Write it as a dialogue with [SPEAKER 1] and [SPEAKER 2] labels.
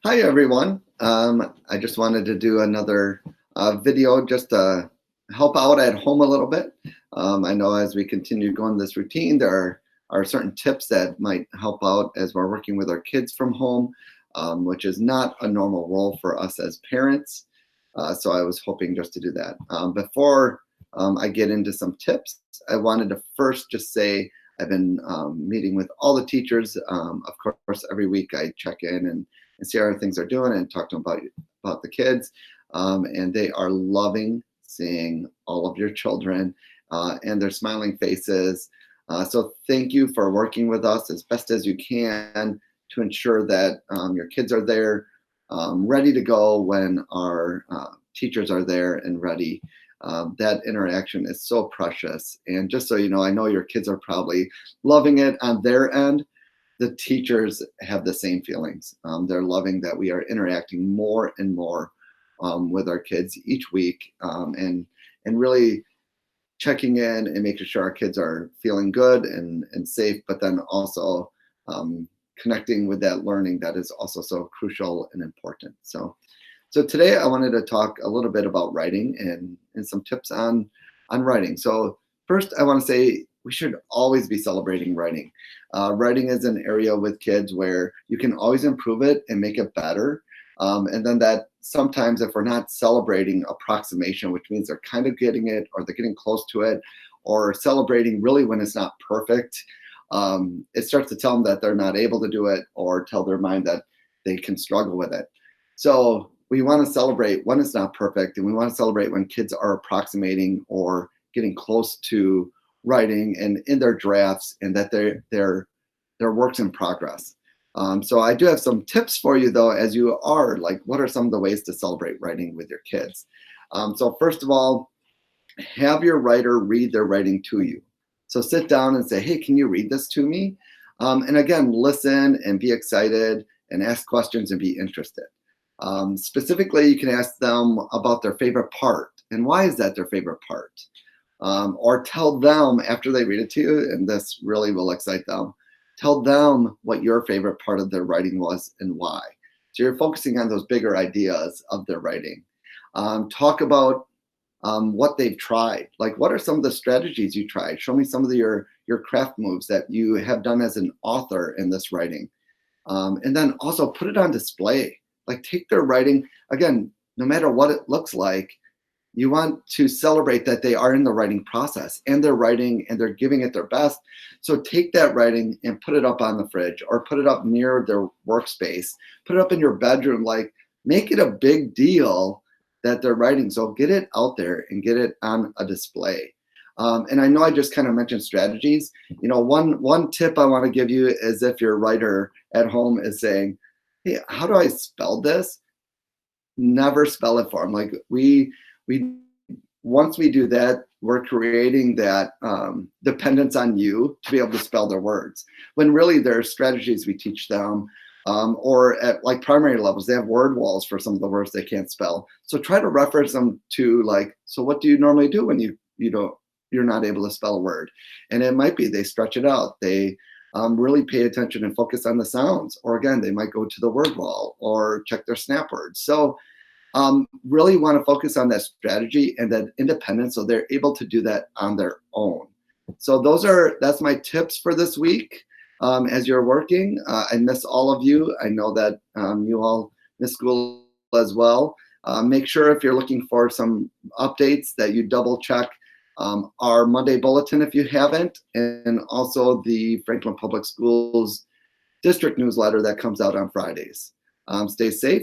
[SPEAKER 1] Hi, everyone. I just wanted to do another video just to help out at home a little bit. I know as we continue going this routine, there are certain tips that might help out as we're working with our kids from home, which is not a normal role for us as parents. So I was hoping just to do that. Before I get into some tips, I wanted to first just say I've been meeting with all the teachers. Of course, every week I check in and see how things are doing and talk to them about the kids. And they are loving seeing all of your children and their smiling faces. So thank you for working with us as best as you can to ensure that your kids are there, ready to go when our teachers are there and ready. That interaction is so precious. And just so you know, I know your kids are probably loving it on their end. The teachers have the same feelings. They're loving that we are interacting more and more with our kids each week, and really checking in and making sure our kids are feeling good and safe, but then also connecting with that learning that is also so crucial and important. So today I wanted to talk a little bit about writing and some tips on writing. So first I want to say we should always be celebrating writing. Writing is an area with kids where you can always improve it and make it better. And then that sometimes if we're not celebrating approximation, which means they're kind of getting it or they're getting close to it, or celebrating really when it's not perfect, it starts to tell them that they're not able to do it or tell their mind that they can struggle with it. So we want to celebrate when it's not perfect, and we want to celebrate when kids are approximating or getting close to writing and in their drafts, and that they're works in progress. So I do have some tips for you though, as you are like, what are some of the ways to celebrate writing with your kids? So first of all, have your writer read their writing to you. So sit down and say, hey, can you read this to me? And again, listen and be excited and ask questions and be interested. Specifically, you can ask them about their favorite part and why is that their favorite part? Or tell them after they read it to you, and this really will excite them, tell them what your favorite part of their writing was and why. So you're focusing on those bigger ideas of their writing. Talk about what they've tried. Like, what are some of the strategies you tried? Show me some of your craft moves that you have done as an author in this writing. And then also put it on display. Like, take their writing, again, no matter what it looks like, you want to celebrate that they are in the writing process and they're writing and they're giving it their best. So take that writing and put it up on the fridge or put it up near their workspace, put it up in your bedroom, like make it a big deal that they're writing. So get it out there and get it on a display. And I know I just kind of mentioned strategies. You know, one tip I want to give you is if your writer at home is saying, hey, how do I spell this? Never spell it for them. Like we once we do that, we're creating that dependence on you to be able to spell their words. When really there are strategies we teach them, or at like primary levels, they have word walls for some of the words they can't spell. So try to reference them to like, so what do you normally do when you're not able to spell a word? And it might be they stretch it out. They really pay attention and focus on the sounds. Or again, they might go to the word wall or check their snap words. So really want to focus on that strategy and that independence so they're able to do that on their own. So that's my tips for this week. As you're working, I miss all of you. I know that you all miss school as well. Make sure if you're looking for some updates that you double check our Monday bulletin if you haven't, and also the Franklin Public Schools district newsletter that comes out on Fridays. Stay safe.